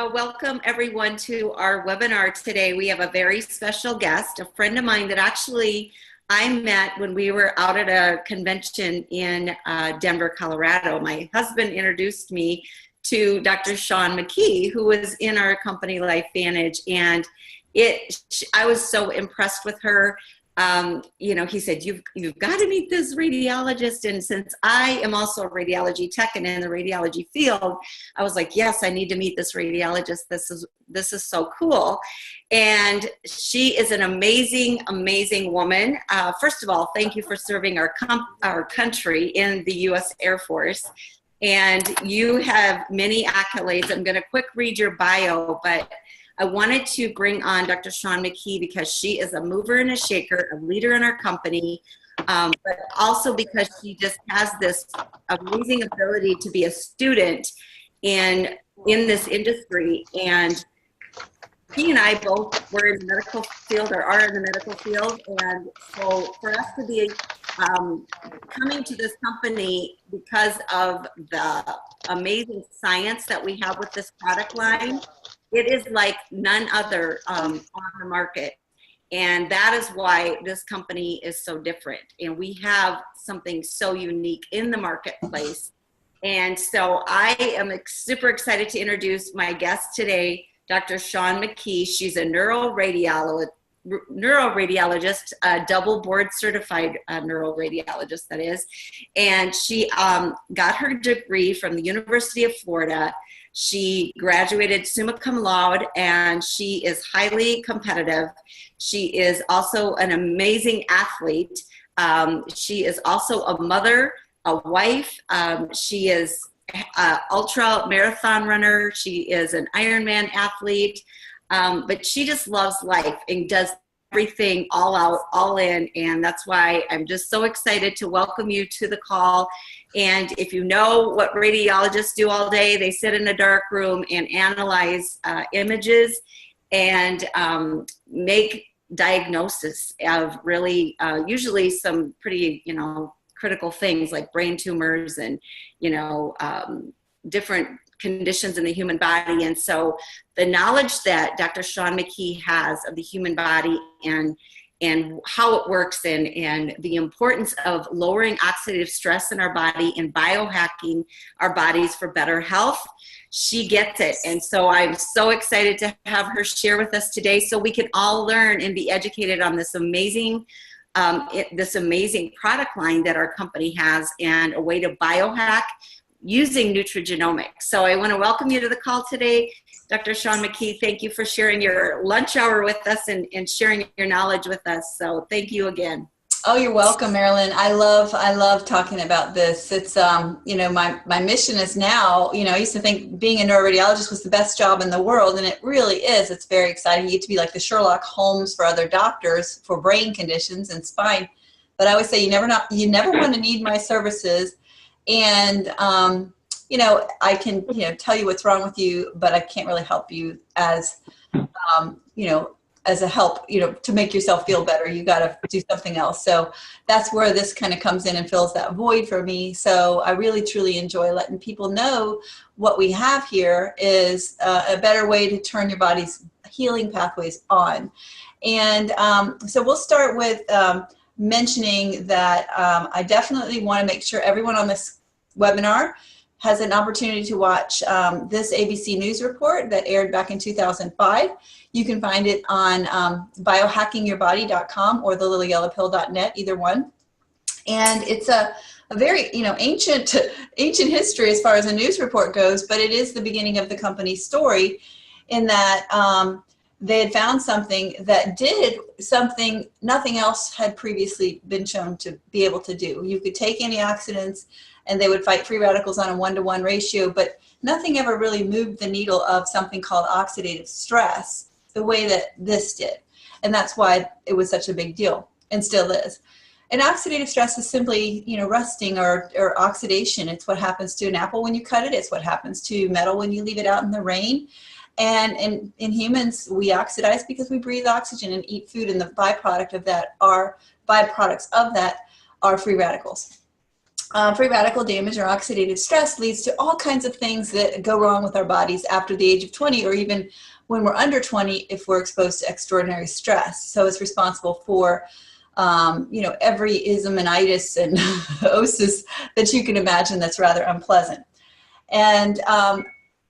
Welcome everyone to our webinar today. We have a very special guest, a friend of mine that actually I met when we were out at a convention in Denver, Colorado. My husband introduced me to Dr. Sean McKee, who was in our company LifeVantage, and I was so impressed with her. He said, you've got to meet this radiologist. And since I am also a radiology tech and in the radiology field, I was like, yes, I need to meet this radiologist. This is so cool. And she is an amazing, amazing woman. First of all, thank you for serving our country in the U.S. Air Force. And you have many accolades. I'm going to quick read your bio, but I wanted to bring on Dr. Sean McKee because she is a mover and a shaker, a leader in our company, but also because she just has this amazing ability to be a student in this industry. And he and I both were in the medical field or are in the medical field. And so for us to be coming to this company because of the amazing science that we have with this product line, it is like none other on the market. And that is why this company is so different. And we have something so unique in the marketplace. And so I am super excited to introduce my guest today, Dr. Sean McKee. She's a neuroradiologist, double board certified neuroradiologist, that is. And she got her degree from the University of Florida. She graduated summa cum laude, and she is highly competitive. She is also an amazing athlete. She is also a mother, a wife. She is an ultra marathon runner. She is an Ironman athlete, but she just loves life and does everything all out, all in, and that's why I'm just so excited to welcome you to the call. And if you know what radiologists do all day, they sit in a dark room and analyze images and make diagnosis of really usually some pretty critical things like brain tumors and different conditions in the human body. And so the knowledge that Dr. Sean McKee has of the human body and how it works and the importance of lowering oxidative stress in our body and biohacking our bodies for better health, she gets it. And so I'm so excited to have her share with us today so we can all learn and be educated on this amazing product line that our company has and a way to biohack using nutrigenomics. So I want to welcome you to the call today, Dr. Sean McKee. Thank you for sharing your lunch hour with us and sharing your knowledge with us. So thank you again. Oh, you're welcome, Marilyn. I love talking about this. It's, my mission is now, I used to think being a neuroradiologist was the best job in the world, and it really is. It's very exciting. You get to be like the Sherlock Holmes for other doctors for brain conditions and spine. But I always say you never want to need my services. And, I can, tell you what's wrong with you, but I can't really help you as, as a help, to make yourself feel better. You got to do something else. So that's where this kind of comes in and fills that void for me. So I really, truly enjoy letting people know what we have here is a better way to turn your body's healing pathways on. And so we'll start with mentioning that I definitely want to make sure everyone on this webinar has an opportunity to watch this ABC News report that aired back in 2005. You can find it on biohackingyourbody.com or thelilyyellowpill.net, either one. And it's a very ancient history as far as a news report goes, but it is the beginning of the company's story in that they had found something that did something nothing else had previously been shown to be able to do. You could take antioxidants and they would fight free radicals on a 1-to-1 ratio, but nothing ever really moved the needle of something called oxidative stress the way that this did. And that's why it was such a big deal and still is. And oxidative stress is simply, rusting or oxidation. It's what happens to an apple when you cut it. It's what happens to metal when you leave it out in the rain. And in humans, we oxidize because we breathe oxygen and eat food, and the byproducts of that are free radicals. Free radical damage or oxidative stress leads to all kinds of things that go wrong with our bodies after the age of 20, or even when we're under 20 if we're exposed to extraordinary stress. So it's responsible for every ism and itis and osis that you can imagine that's rather unpleasant. And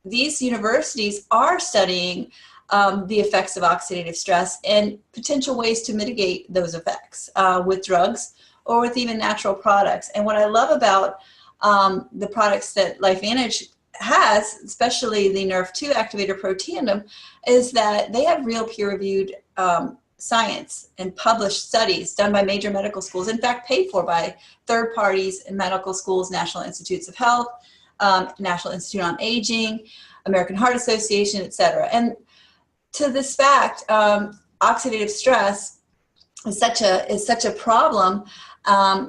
these universities are studying the effects of oxidative stress and potential ways to mitigate those effects with drugs or with even natural products. And what I love about the products that LifeVantage has, especially the Nrf2 activator Protandim, is that they have real peer-reviewed science and published studies done by major medical schools, in fact paid for by third parties in medical schools, National Institutes of Health, National Institute on Aging, American Heart Association, etc. And to this fact, oxidative stress is such a problem.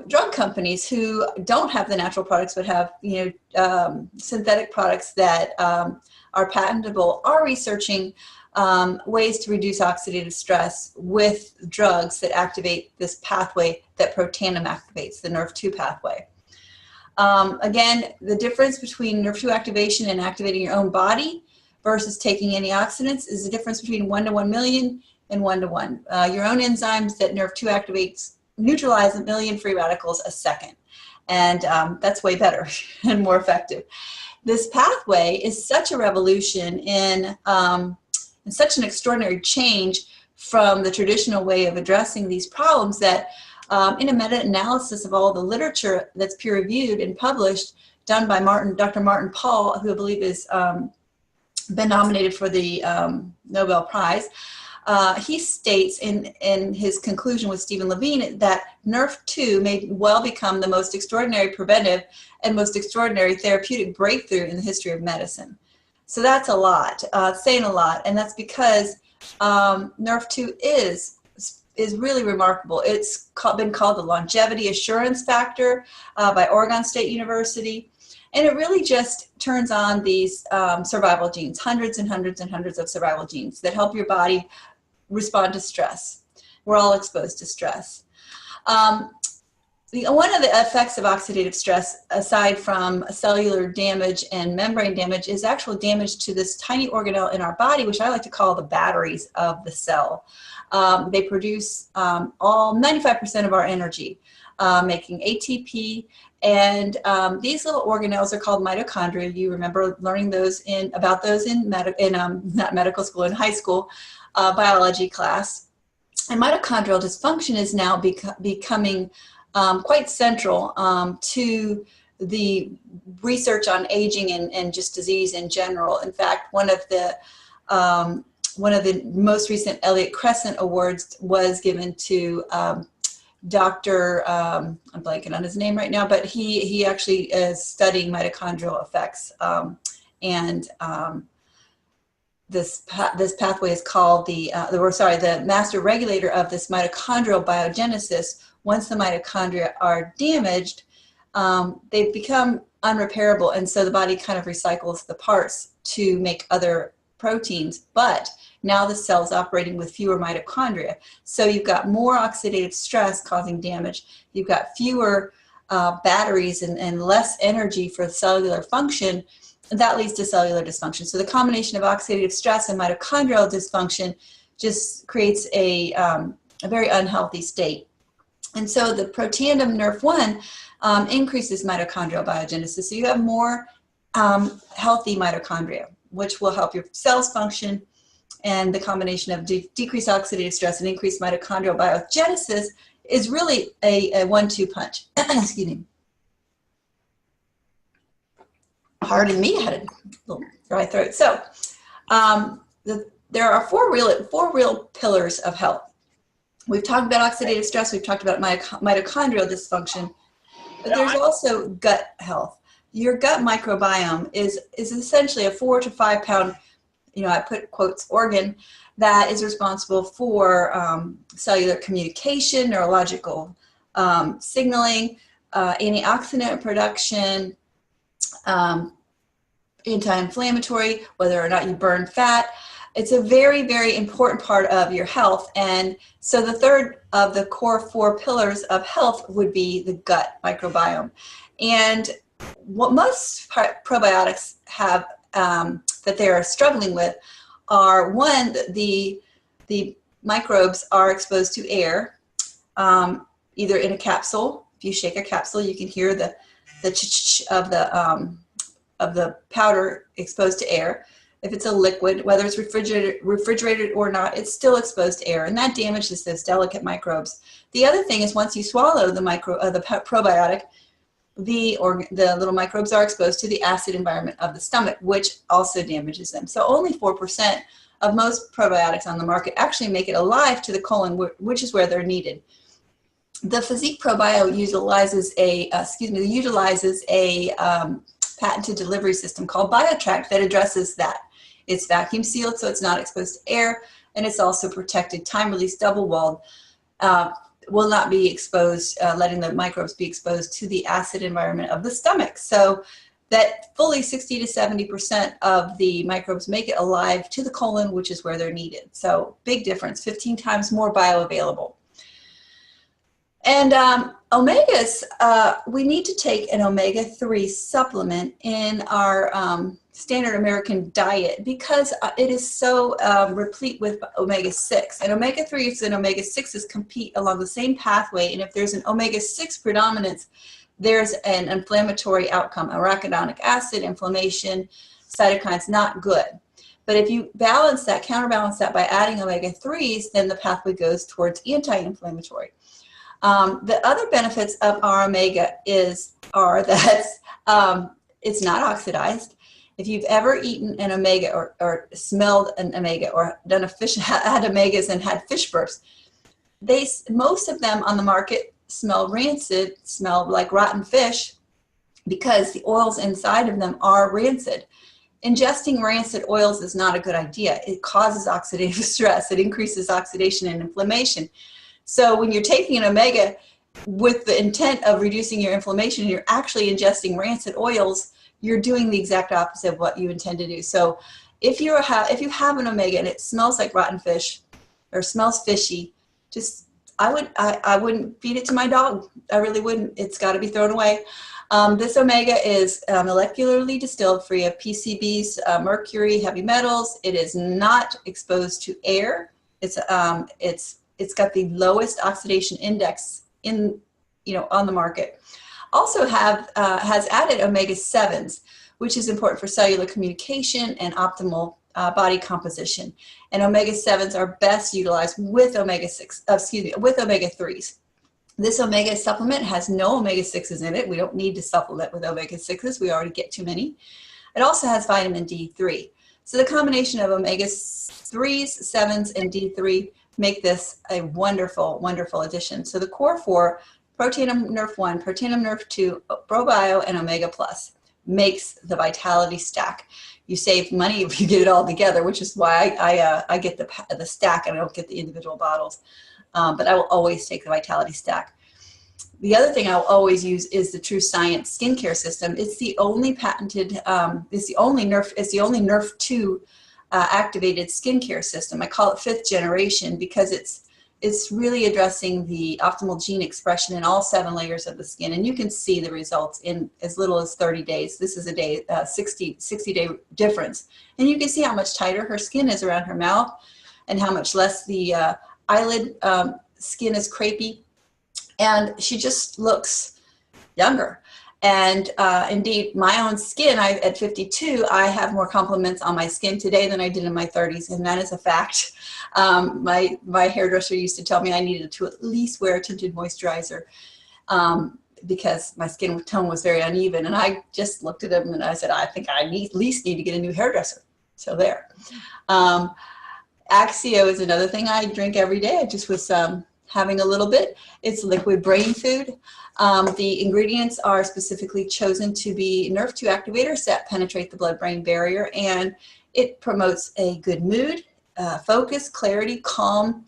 Drug companies who don't have the natural products but have synthetic products that are patentable are researching ways to reduce oxidative stress with drugs that activate this pathway that Protandim activates, the Nrf2 pathway. Again, the difference between Nrf2 activation and activating your own body versus taking antioxidants is the difference between 1 to 1 million and 1 to 1. Your own enzymes that Nrf2 activates neutralize 1 million free radicals a second. And that's way better and more effective. This pathway is such a revolution in such an extraordinary change from the traditional way of addressing these problems that in a meta-analysis of all the literature that's peer-reviewed and published, done by Dr. Martin Pall, who I believe has been nominated for the Nobel Prize, he states in his conclusion with Stephen Levine that Nrf2 may well become the most extraordinary preventive and most extraordinary therapeutic breakthrough in the history of medicine. So that's a lot, saying a lot, and that's because Nrf2 is really remarkable. It's been called the longevity assurance factor by Oregon State University. And it really just turns on these survival genes, hundreds and hundreds and hundreds of survival genes that help your body respond to stress. We're all exposed to stress. One of the effects of oxidative stress, aside from cellular damage and membrane damage, is actual damage to this tiny organelle in our body, which I like to call the batteries of the cell. They produce all 95% of our energy, making ATP. And these little organelles are called mitochondria. You remember learning about those in not medical school, in high school biology class. And mitochondrial dysfunction is now becoming quite central to the research on aging and just disease in general. In fact, one of the most recent Elliott Crescent Awards was given to Dr. I'm blanking on his name right now, but he actually is studying mitochondrial effects, this pathway is called the master regulator of this mitochondrial biogenesis. Once the mitochondria are damaged, they become unrepairable, and so the body kind of recycles the parts to make other proteins, but now the cell's operating with fewer mitochondria. So you've got more oxidative stress causing damage. You've got fewer batteries and less energy for cellular function. And that leads to cellular dysfunction. So the combination of oxidative stress and mitochondrial dysfunction just creates a very unhealthy state. And so the Protandim Nrf1 increases mitochondrial biogenesis. So you have more healthy mitochondria, which will help your cells function. And the combination of decreased oxidative stress and increased mitochondrial biogenesis is really a 1-2 punch. Excuse me. Pardon me, I had a little dry throat. So there are four real pillars of health. We've talked about oxidative stress. We've talked about mitochondrial dysfunction. But there's also gut health. Your gut microbiome is essentially a 4 to 5 pound, I put quotes, organ that is responsible for cellular communication, neurological signaling, antioxidant production, anti-inflammatory, whether or not you burn fat. It's a very, very important part of your health. And so the third of the core 4 pillars of health would be the gut microbiome. And what most probiotics have that they are struggling with are, one, the microbes are exposed to air, either in a capsule. If you shake a capsule, you can hear the ch-ch of the powder exposed to air. If it's a liquid, whether it's refrigerated or not, it's still exposed to air, and that damages those delicate microbes. The other thing is, once you swallow the probiotic, the little microbes are exposed to the acid environment of the stomach, which also damages them. So only 4% of most probiotics on the market actually make it alive to the colon, which is where they're needed. The Physique ProBio utilizes a patented delivery system called BioTrack that addresses that. It's vacuum sealed, so it's not exposed to air, and it's also protected, time-release, double-walled, will not be exposed, letting the microbes be exposed to the acid environment of the stomach. So that fully 60 to 70% of the microbes make it alive to the colon, which is where they're needed. So big difference, 15 times more bioavailable. And omegas, we need to take an omega-3 supplement in our standard American diet because it is so replete with omega-6. And omega-3s and omega-6s compete along the same pathway, and if there's an omega-6 predominance, there's an inflammatory outcome, arachidonic acid, inflammation, cytokines, not good. But if you counterbalance that by adding omega-3s, then the pathway goes towards anti-inflammatory. The other benefits of our omega are that it's not oxidized. If you've ever eaten an omega or smelled an omega or done had omegas and had fish burps, most of them on the market smell rancid, smell like rotten fish because the oils inside of them are rancid. Ingesting rancid oils is not a good idea. It causes oxidative stress. It increases oxidation and inflammation. So when you're taking an omega with the intent of reducing your inflammation, and you're actually ingesting rancid oils, you're doing the exact opposite of what you intend to do. So if you have an omega and it smells like rotten fish or smells fishy, I wouldn't feed it to my dog. I really wouldn't. It's got to be thrown away. This omega is molecularly distilled, free of PCBs, mercury, heavy metals. It is not exposed to air. It's got the lowest oxidation index on the market. Also has added omega-7s, which is important for cellular communication and optimal body composition. And omega-7s are best utilized with omega-3s. This omega supplement has no omega-6s in it. We don't need to supplement with omega-6s. We already get too many. It also has vitamin D3. So the combination of omega-3s, 7s, and D3 make this a wonderful, wonderful addition. So the core four, Protandim Nerf 1, Protandim Nerf 2, ProBio, and Omega Plus makes the Vitality Stack. You save money if you get it all together, which is why I get the stack and I don't get the individual bottles. But I will always take the Vitality Stack. The other thing I'll always use is the True Science skincare system. It's the only patented, it's the only Nerf 2 activated skincare system. I call it 5th generation because it's really addressing the optimal gene expression in all 7 layers of the skin, and you can see the results in as little as 30 days. This is a 60-day difference, and you can see how much tighter her skin is around her mouth and how much less the eyelid skin is crepey, and she just looks younger. And indeed, my own skin, at 52, I have more compliments on my skin today than I did in my 30s, and that is a fact. My hairdresser used to tell me I needed to at least wear a tinted moisturizer because my skin tone was very uneven. And I just looked at him and I said, I think I at least need to get a new hairdresser. So there. Axio is another thing I drink every day. I just was having a little bit. It's liquid brain food. The ingredients are specifically chosen to be Nerf 2 activators that penetrate the blood-brain barrier, and it promotes a good mood, focus, clarity, calm,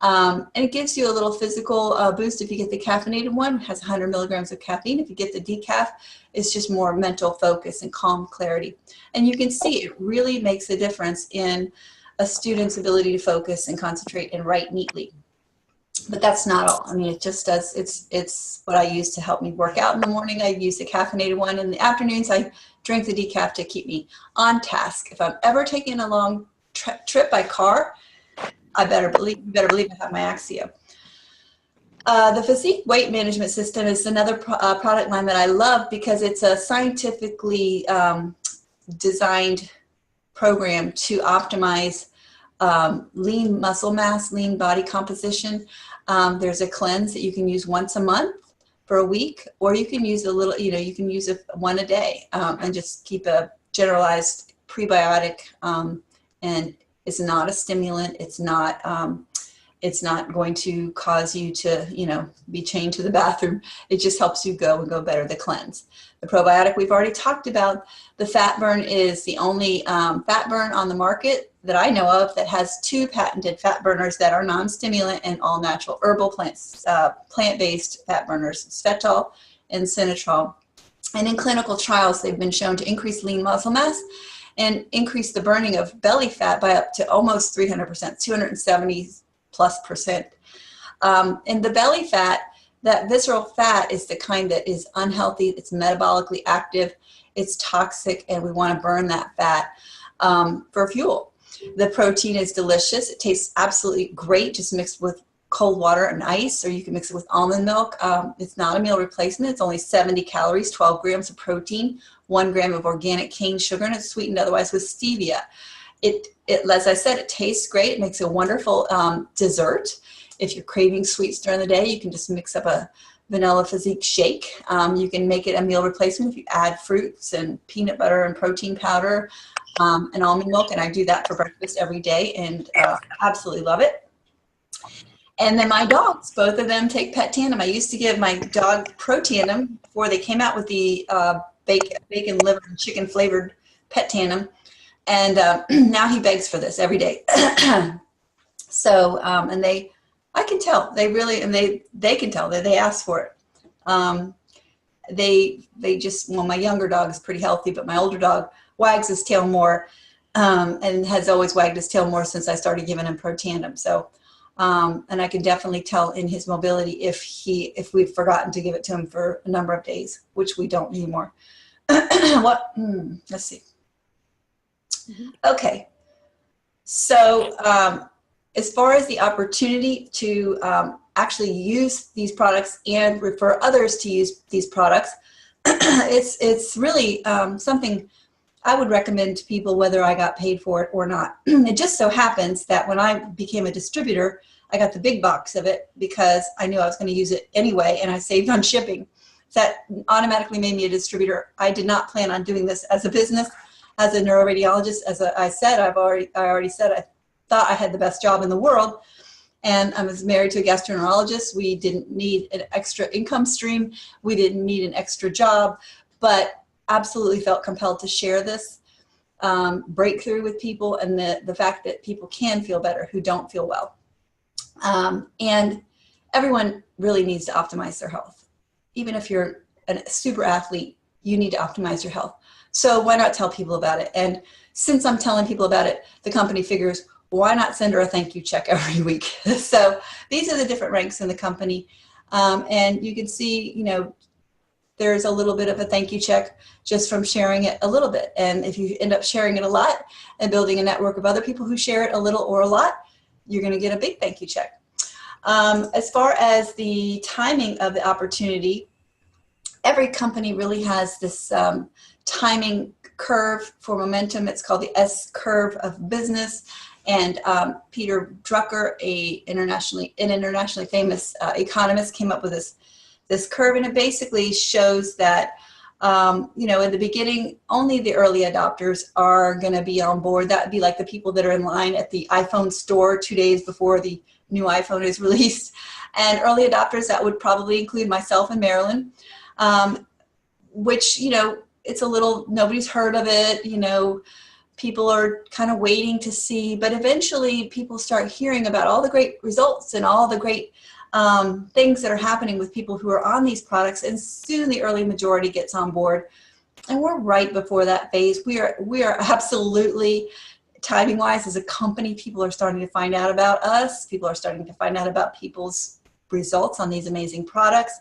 and it gives you a little physical boost if you get the caffeinated one. It has 100 milligrams of caffeine. If you get the decaf, it's just more mental focus and calm clarity. And you can see it really makes a difference in a student's ability to focus and concentrate and write neatly. But that's not all. I mean, it just does, it's what I use to help me work out in the morning. I use the caffeinated one. In the afternoons, I drink the decaf to keep me on task. If I'm ever taking a long trip by car, you better believe I have my Axio. The Physique Weight Management System is another product line that I love because it's a scientifically designed program to optimize lean muscle mass, lean body composition. There's a cleanse that you can use once a month for a week, or you can use a little, you can use it one a day and just keep a generalized prebiotic. And it's not a stimulant. It's not going to cause you to, be chained to the bathroom. It just helps you go better, the cleanse. The probiotic we've already talked about. The Fat Burn is the only fat burn on the market that I know of that has 2 patented fat burners that are non-stimulant and all natural herbal plants, plant-based fat burners, Svetol and Sinatrol. And in clinical trials, they've been shown to increase lean muscle mass and increase the burning of belly fat by up to almost 300%, 270+%. And the belly fat, that visceral fat, is the kind that is unhealthy. It's metabolically active. It's toxic, and we want to burn that fat for fuel. The protein is delicious. It tastes absolutely great, just mixed with cold water and ice, or you can mix it with almond milk. It's not a meal replacement. It's only 70 calories, 12 grams of protein, 1 gram of organic cane sugar, and it's sweetened otherwise with stevia. It, as I said, it tastes great. It makes a wonderful dessert. If you're craving sweets during the day, you can just mix up a vanilla Physique shake. You can make it a meal replacement if you add fruits and peanut butter and protein powder and almond milk, and I do that for breakfast every day and absolutely love it. And then my dogs, both of them take Pet Tandem. I used to give my dog Pro Tandem before they came out with the bacon, liver, and chicken flavored Pet Tandem. And now he begs for this every day. So, and I can tell they really, and they can tell that they ask for it. They just, well, my younger dog is pretty healthy, but my older dog wags his tail more, and has always wagged his tail more since I started giving him Pro Tandem. So, and I can definitely tell in his mobility if we've forgotten to give it to him for a number of days, which we don't anymore. Let's see. Okay. So, as far as the opportunity to actually use these products and refer others to use these products, it's really something I would recommend to people whether I got paid for it or not. It just so happens that when I became a distributor, I got the big box of it because I knew I was going to use it anyway, and I saved on shipping. That automatically made me a distributor. I did not plan on doing this as a business, as a neuroradiologist. As I said, I already said I thought I had the best job in the world, and I was married to a gastroenterologist. We didn't need an extra income stream. We didn't need an extra job, but absolutely felt compelled to share this breakthrough with people, and the fact that people can feel better who don't feel well. And everyone really needs to optimize their health. Even if you're a super athlete, you need to optimize your health. So why not tell people about it? And since I'm telling people about it, the company figures, why not send her a thank you check every week? So these are the different ranks in the company. And you can see, there's a little bit of a thank you check just from sharing it a little bit. And if you end up sharing it a lot and building a network of other people who share it a little or a lot, you're going to get a big thank you check. As far as the timing of the opportunity, every company really has this timing curve for momentum. It's called the S curve of business. And Peter Drucker, an internationally famous economist, came up with this curve, and it basically shows that in the beginning, only the early adopters are going to be on board. That would be like the people that are in line at the iPhone store 2 days before the new iPhone is released. And early adopters, that would probably include myself and Marilyn, which, it's a little, nobody's heard of it, people are kind of waiting to see, but eventually people start hearing about all the great results and all the great things that are happening with people who are on these products, and soon the early majority gets on board. And we're right before that phase. We are absolutely timing wise, as a company, people are starting to find out about us. People are starting to find out about people's results on these amazing products.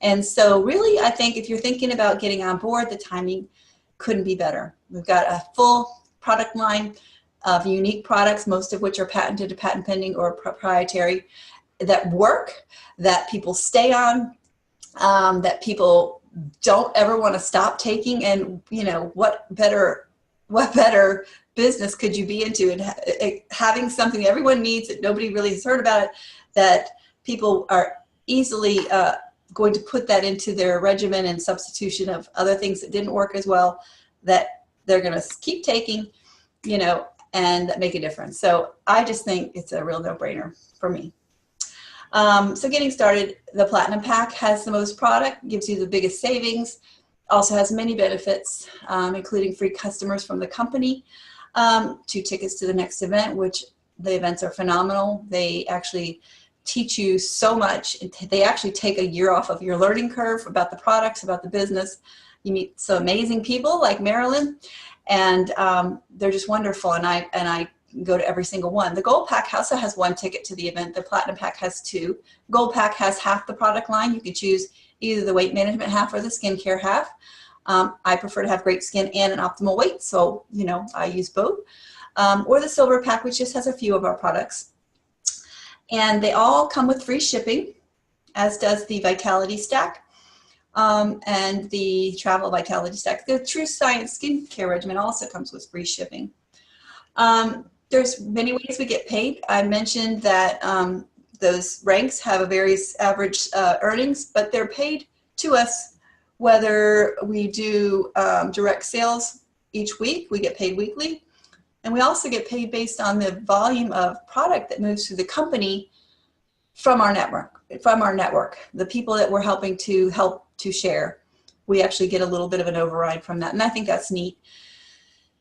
And so really, I think if you're thinking about getting on board, the timing couldn't be better. We've got a full product line of unique products, most of which are patented, patent pending, or proprietary, that work, that people stay on, that people don't ever want to stop taking. And what better business could you be into, and having something everyone needs that nobody really has heard about it, that people are easily going to put that into their regimen and substitution of other things that didn't work as well, that they're going to keep taking, and make a difference. So I just think it's a real no-brainer for me. So getting started, the Platinum Pack has the most product, gives you the biggest savings, also has many benefits, including free customers from the company, 2 tickets to the next event, which the events are phenomenal. They actually teach you so much. They actually take a year off of your learning curve about the products, about the business. You meet some amazing people like Marilyn, and they're just wonderful. And I go to every single one. The Gold Pack also has 1 ticket to the event. The Platinum Pack has 2. Gold Pack has half the product line. You can choose either the weight management half or the skincare half. I prefer to have great skin and an optimal weight, so I use both. Or the Silver Pack, which just has a few of our products. And they all come with free shipping, as does the Vitality Stack and the Travel Vitality Stack. The True Science Skincare Regimen also comes with free shipping. There's many ways we get paid. I mentioned that those ranks have a various average earnings, but they're paid to us whether we do direct sales each week. We get paid weekly. And we also get paid based on the volume of product that moves through the company from our network. The people that we're helping to share, we actually get a little bit of an override from that. And I think that's neat.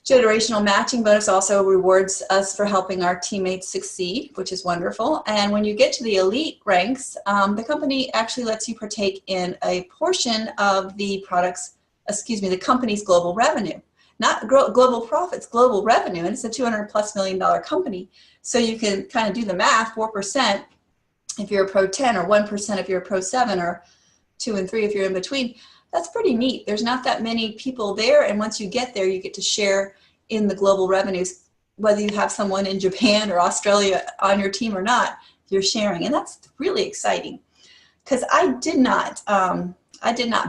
Generational matching bonus also rewards us for helping our teammates succeed, which is wonderful. And when you get to the elite ranks, the company actually lets you partake in a portion of the company's global revenue. Not global profits, global revenue. And it's a $200+ million company. So you can kind of do the math, 4% if you're a Pro 10, or 1% if you're a Pro 7, or 2 and 3 if you're in between. That's pretty neat. There's not that many people there. And once you get there, you get to share in the global revenues, whether you have someone in Japan or Australia on your team or not, you're sharing. And that's really exciting, because I did not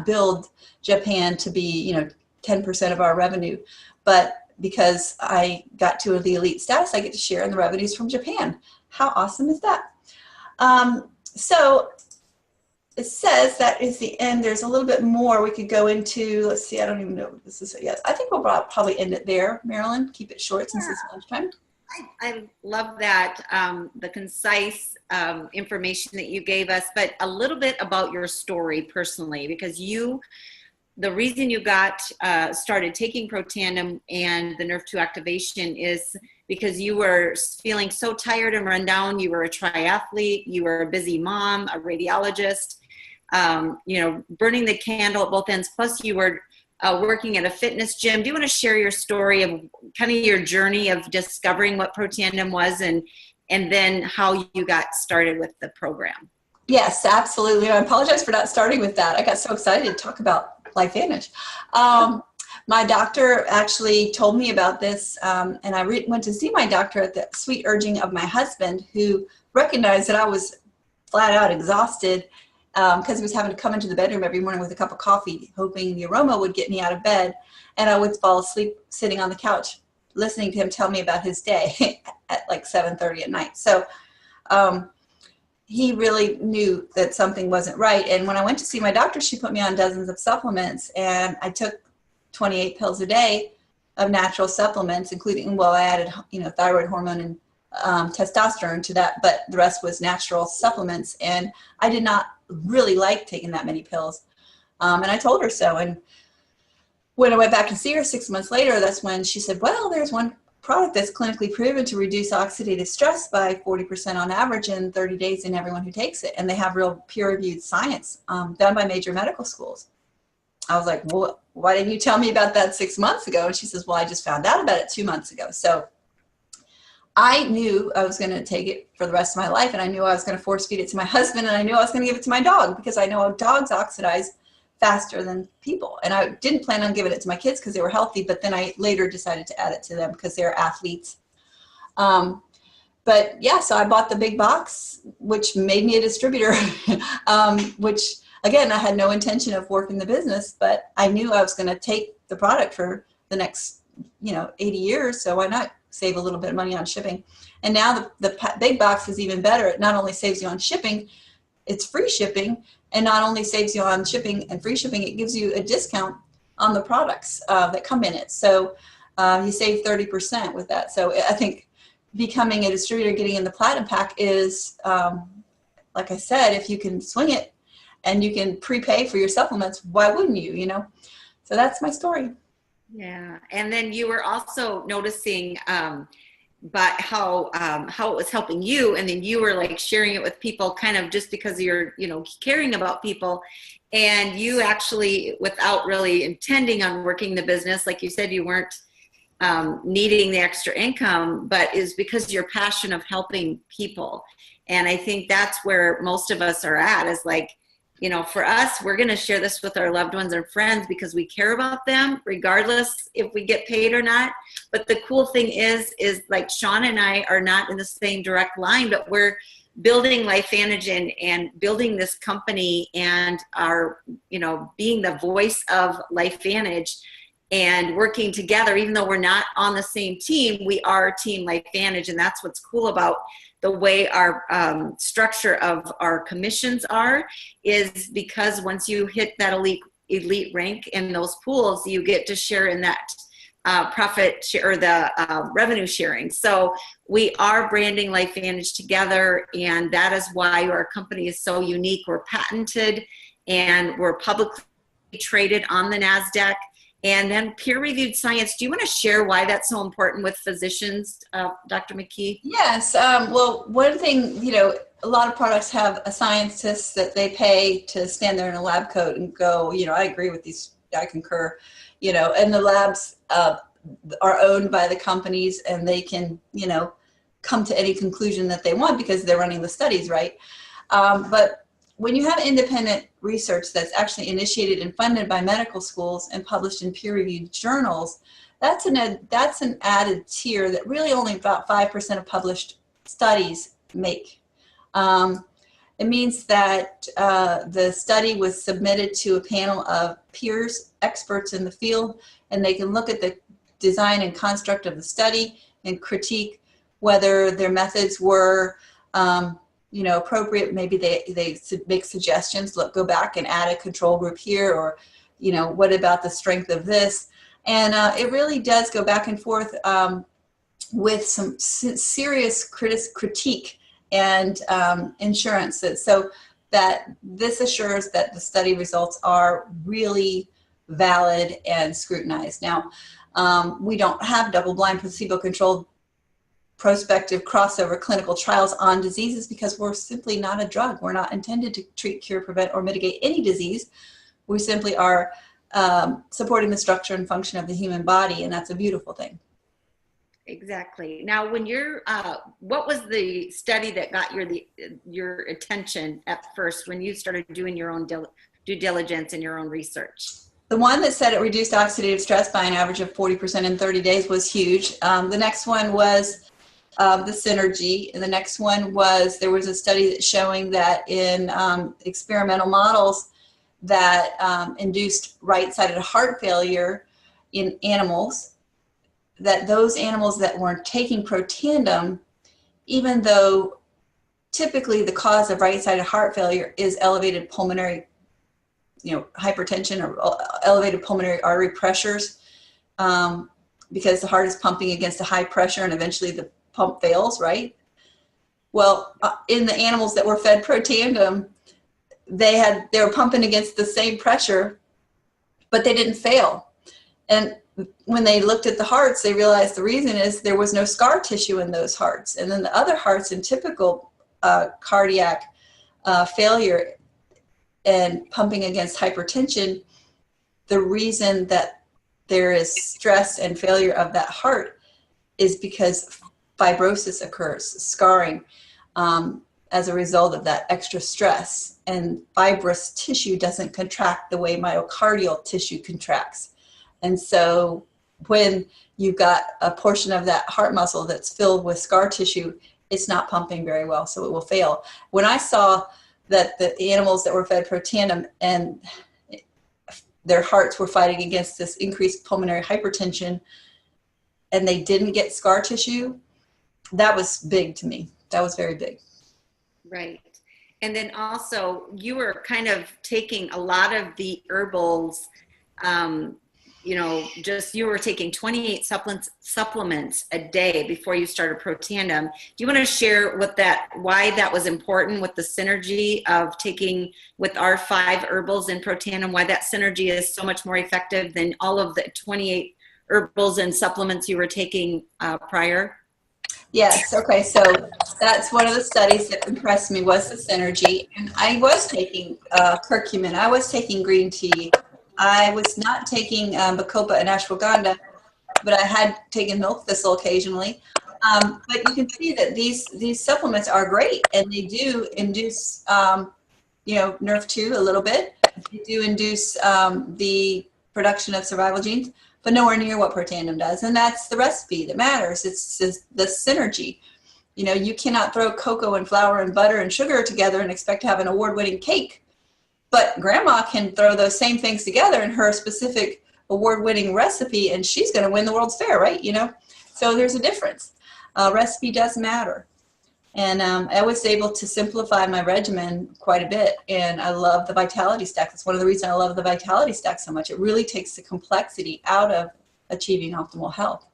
build Japan to be, 10% of our revenue, but because I got to the elite status, I get to share in the revenues from Japan. How awesome is that? So it says that is the end. There's a little bit more we could go into. Let's see, I don't even know what this is yet. I think we'll probably end it there, Marilyn. Keep it short since it's lunchtime. I love that, the concise information that you gave us, but a little bit about your story personally, because the reason you got started taking Protandim and the Nerve 2 activation is because you were feeling so tired and run down. You were a triathlete, you were a busy mom, a radiologist, burning the candle at both ends. Plus you were working at a fitness gym. Do you want to share your story of kind of your journey of discovering what Protandim was and then how you got started with the program? Yes, absolutely. I apologize for not starting with that. I got so excited to talk about LifeVantage. My doctor actually told me about this, and I went to see my doctor at the sweet urging of my husband, who recognized that I was flat out exhausted because he was having to come into the bedroom every morning with a cup of coffee, hoping the aroma would get me out of bed, and I would fall asleep sitting on the couch listening to him tell me about his day at like 7:30 at night. So he really knew that something wasn't right. And when I went to see my doctor, she put me on dozens of supplements, and I took 28 pills a day of natural supplements, including, I added, thyroid hormone and testosterone to that, but the rest was natural supplements. And I did not really like taking that many pills. And I told her so. And when I went back to see her 6 months later, that's when she said, well, there's one product that's clinically proven to reduce oxidative stress by 40% on average in 30 days in everyone who takes it. And they have real peer-reviewed science done by major medical schools. I was like, well, why didn't you tell me about that 6 months ago? And she says, well, I just found out about it 2 months ago. So I knew I was going to take it for the rest of my life, and I knew I was going to force feed it to my husband, and I knew I was going to give it to my dog, because I know dogs oxidize faster than people. And I didn't plan on giving it to my kids because they were healthy, but then I later decided to add it to them because they're athletes. But yeah, so I bought the big box, which made me a distributor, which again, I had no intention of working the business, but I knew I was going to take the product for the next, 80 years. So why not save a little bit of money on shipping? And now the big box is even better. It not only saves you on shipping, it's free shipping, and not only saves you on shipping and free shipping, it gives you a discount on the products that come in it. So you save 30% with that. So I think becoming a distributor, getting in the Platinum Pack is, like I said, if you can swing it and you can prepay for your supplements, why wouldn't you, So that's my story. Yeah. And then you were also noticing but how it was helping you, and then you were like sharing it with people kind of just because you're caring about people, and you actually, without really intending on working the business, like you said, you weren't needing the extra income, but is because your passion of helping people. And I think that's where most of us are at, is like, for us, we're going to share this with our loved ones and friends because we care about them, regardless if we get paid or not. But the cool thing is like Sean and I are not in the same direct line, but we're building LifeVantage and building this company and are, being the voice of LifeVantage and working together. Even though we're not on the same team, we are Team LifeVantage. And that's what's cool about the way our structure of our commissions is because once you hit that elite rank in those pools, you get to share in that profit share, or the revenue sharing. So we are branding LifeVantage together, and that is why our company is so unique. We're patented, and we're publicly traded on the NASDAQ. And then peer-reviewed science. Do you want to share why that's so important with physicians, Dr. McKee? Yes. Well, one thing, a lot of products have a scientist that they pay to stand there in a lab coat and go, I agree with these, I concur, and the labs are owned by the companies, and they can, come to any conclusion that they want because they're running the studies, right? But when you have independent research that's actually initiated and funded by medical schools and published in peer-reviewed journals, that's an added tier that really only about 5% of published studies make. It means that the study was submitted to a panel of peers, experts in the field, and they can look at the design and construct of the study and critique whether their methods were appropriate. Maybe they make suggestions, go back and add a control group here, or, what about the strength of this? And it really does go back and forth with some serious critique and insurance. So that this assures that the study results are really valid and scrutinized. Now, we don't have double-blind, placebo-controlled prospective crossover clinical trials on diseases because we're simply not a drug. We're not intended to treat, cure, prevent, or mitigate any disease. We simply are supporting the structure and function of the human body, and that's a beautiful thing. Exactly. Now, when what was the study that got your attention at first when you started doing your own due diligence and your own research? The one that said it reduced oxidative stress by an average of 40% in 30 days was huge. The next one was the Synergy. And the next one was, there was a study showing that in experimental models that induced right-sided heart failure in animals, that those animals that weren't taking Protandim, even though typically the cause of right-sided heart failure is elevated pulmonary, hypertension or elevated pulmonary artery pressures, because the heart is pumping against a high pressure and eventually the pump fails, right? Well, in the animals that were fed Protandim, they were pumping against the same pressure, but they didn't fail. And when they looked at the hearts, they realized the reason is there was no scar tissue in those hearts. And then the other hearts in typical cardiac failure and pumping against hypertension, the reason that there is stress and failure of that heart is because fibrosis occurs, scarring, as a result of that extra stress. And fibrous tissue doesn't contract the way myocardial tissue contracts. And so when you've got a portion of that heart muscle that's filled with scar tissue, it's not pumping very well, so it will fail. When I saw that the animals that were fed Protandim and their hearts were fighting against this increased pulmonary hypertension and they didn't get scar tissue, that was big to me. That was very big. Right. And then also you were kind of taking a lot of the herbals, you were taking 28 supplements a day before you started Protandim. Do you want to share why that was important with the synergy of taking with our 5 herbals in Protandim, why that synergy is so much more effective than all of the 28 herbals and supplements you were taking prior? Yes. Okay. So that's one of the studies that impressed me was the synergy. And I was taking curcumin. I was taking green tea. I was not taking bacopa and ashwagandha, but I had taken milk thistle occasionally. But you can see that these supplements are great, and they do induce, NRF2 a little bit. They do induce the production of survival genes, but nowhere near what Protandim does. And that's the recipe that matters. It's the synergy. You cannot throw cocoa and flour and butter and sugar together and expect to have an award-winning cake. But grandma can throw those same things together in her specific award-winning recipe, and she's going to win the World's Fair, right? So there's a difference. Recipe does matter. And I was able to simplify my regimen quite a bit, and I love the Vitality Stack. That's one of the reasons I love the Vitality Stack so much. It really takes the complexity out of achieving optimal health.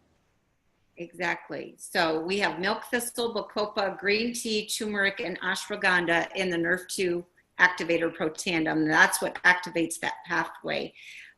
Exactly. So we have milk thistle, bacopa, green tea, turmeric, and ashwagandha in the NRF2 activator Protandim. That's what activates that pathway.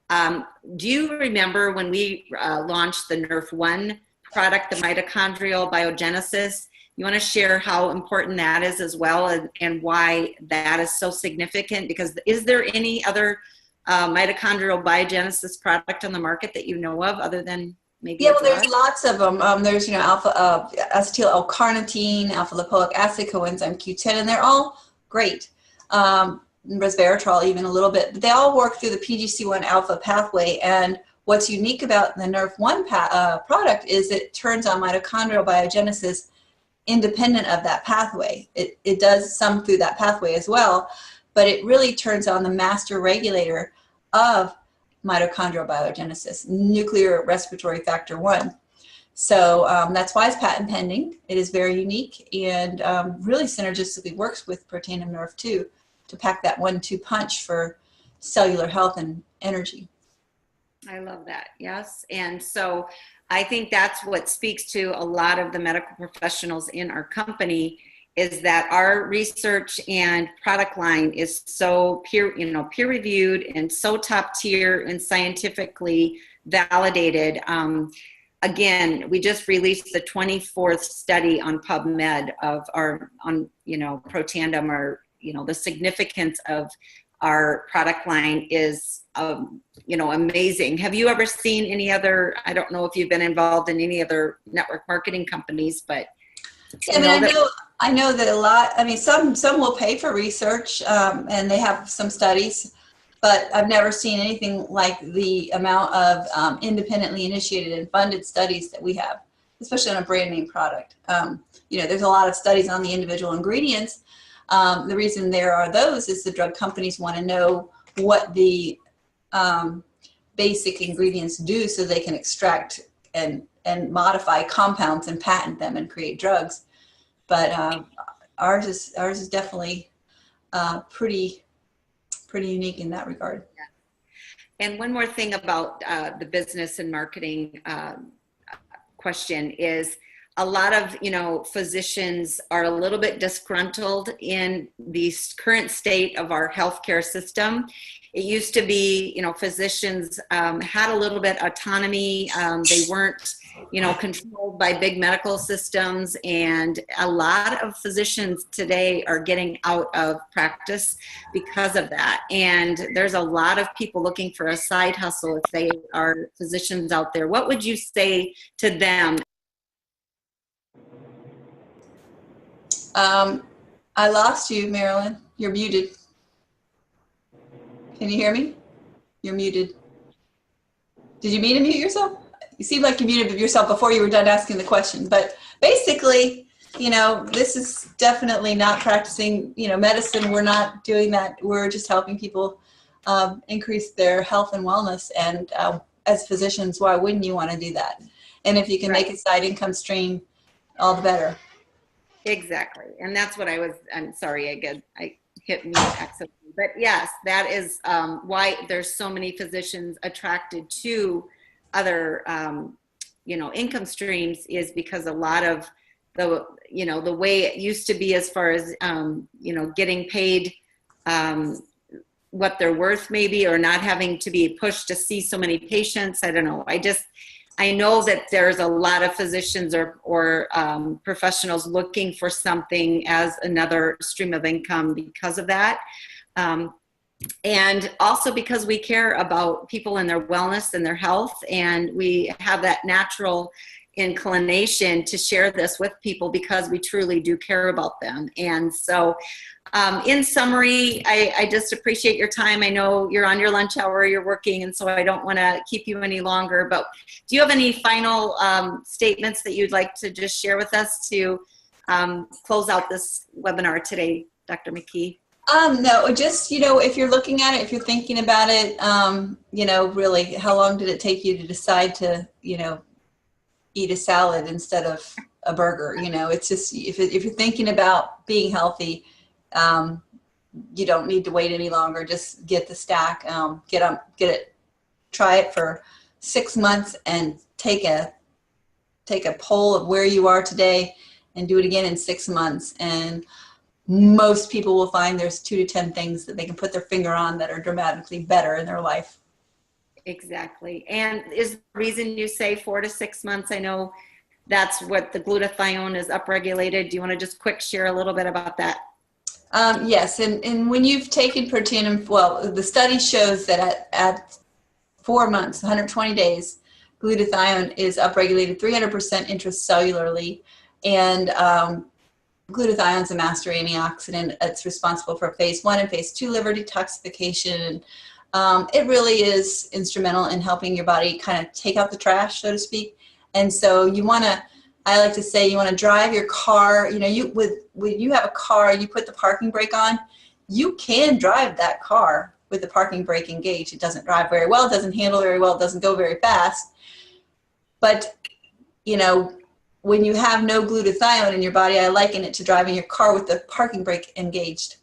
Do you remember when we launched the NRF1 product, the mitochondrial biogenesis? You want to share how important that is as well, and why that is so significant? Because is there any other mitochondrial biogenesis product on the market that you know of other than maybe? Yeah, well, there's lots of them. There's alpha acetyl L-carnitine, alpha lipoic acid, coenzyme Q10, and they're all great. Resveratrol even a little bit, but they all work through the PGC1 alpha pathway. And what's unique about the NRF1 product is it turns on mitochondrial biogenesis independent of that pathway. It does some through that pathway as well, but it really turns on the master regulator of mitochondrial biogenesis, nuclear respiratory factor 1. So that's why it's patent pending. It is very unique and really synergistically works with Protandim NRF2 to pack that 1-2 punch for cellular health and energy. I love that. Yes. And so I think that's what speaks to a lot of the medical professionals in our company, is that our research and product line is so peer reviewed and so top tier and scientifically validated. Again, we just released the 24th study on PubMed on Protandim, or the significance of our product line is amazing. Have you ever seen any other? I don't know if you've been involved in any other network marketing companies, but I know that a lot. I mean, some will pay for research, and they have some studies, but I've never seen anything like the amount of independently initiated and funded studies that we have, especially on a brand name product. There's a lot of studies on the individual ingredients. The reason there are those is the drug companies want to know what the basic ingredients do so they can extract and modify compounds and patent them and create drugs. But ours is definitely pretty unique in that regard. And one more thing about the business and marketing question is, a lot of physicians are a little bit disgruntled in the current state of our healthcare system. It used to be, physicians had a little bit autonomy. They weren't, controlled by big medical systems, and a lot of physicians today are getting out of practice because of that. And there's a lot of people looking for a side hustle if they are physicians out there. What would you say to them? I lost you, Marilyn. You're muted. Can you hear me? You're muted. Did you mean to mute yourself? You seemed like you muted yourself before you were done asking the question. But basically, you know, this is definitely not practicing, you know, medicine. We're not doing that. We're just helping people increase their health and wellness. And as physicians, why wouldn't you want to do that? And if you can make a side income stream, all the better. Exactly. And that's what I'm sorry, I hit mute accidentally. But yes, that is why there's so many physicians attracted to other, you know, income streams, is because a lot of the, you know, the way it used to be as far as, you know, getting paid what they're worth maybe, or not having to be pushed to see so many patients. I don't know. I know that there's a lot of physicians or professionals looking for something as another stream of income because of that. And also because we care about people and their wellness and their health, and we have that natural inclination to share this with people because we truly do care about them. And so in summary, I just appreciate your time. I know you're on your lunch hour, you're working, and so I don't want to keep you any longer, but do you have any final statements that you'd like to just share with us to close out this webinar today, Dr. McKee? No, just, you know, if you're looking at it, if you're thinking about it, you know, really, how long did it take you to decide to, you know, eat a salad instead of a burger? You know, it's just, if you're thinking about being healthy, you don't need to wait any longer. Just get the stack, get it, try it for 6 months and take a poll of where you are today and do it again in 6 months. And most people will find there's 2 to 10 things that they can put their finger on that are dramatically better in their life. Exactly. And is the reason you say 4 to 6 months? I know that's what the glutathione is upregulated. Do you want to just quick share a little bit about that? Yes. And when you've taken protein, well, the study shows that at 4 months, 120 days, glutathione is upregulated 300% intracellularly. And glutathione is a master antioxidant. It's responsible for phase 1 and phase 2 liver detoxification. It really is instrumental in helping your body kind of take out the trash, so to speak. And so you want to, I like to say, you want to drive your car, you know, when you have a car, you put the parking brake on, you can drive that car with the parking brake engaged. It doesn't drive very well, it doesn't handle very well, it doesn't go very fast. But, you know, when you have no glutathione in your body, I liken it to driving your car with the parking brake engaged.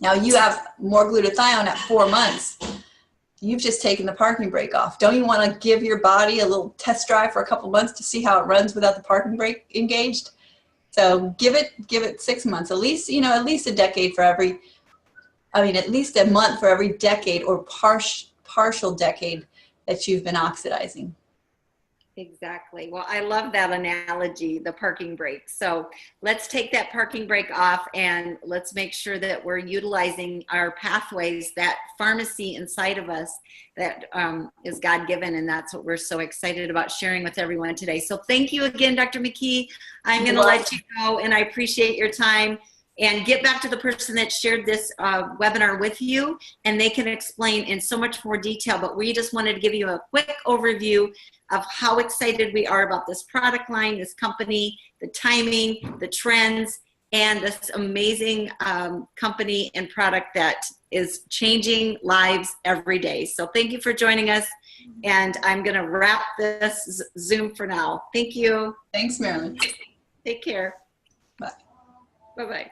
Now you have more glutathione at 4 months. You've just taken the parking brake off. Don't you want to give your body a little test drive for a couple months to see how it runs without the parking brake engaged? So give it 6 months, at least, you know, at least a decade for every, I mean, at least a month for every decade or partial decade that you've been oxidizing. Exactly. Well, I love that analogy, the parking brake. So let's take that parking brake off and let's make sure that we're utilizing our pathways, that pharmacy inside of us that is God-given. And that's what we're so excited about sharing with everyone today. So thank you again, Dr. McKee. I'm going to let you go, and I appreciate your time. And get back to the person that shared this webinar with you, and they can explain in so much more detail. But we just wanted to give you a quick overview of how excited we are about this product line, this company, the timing, the trends, and this amazing company and product that is changing lives every day. So thank you for joining us. And I'm going to wrap this Zoom for now. Thank you. Thanks, Marilyn. Take care. Bye. Bye-bye.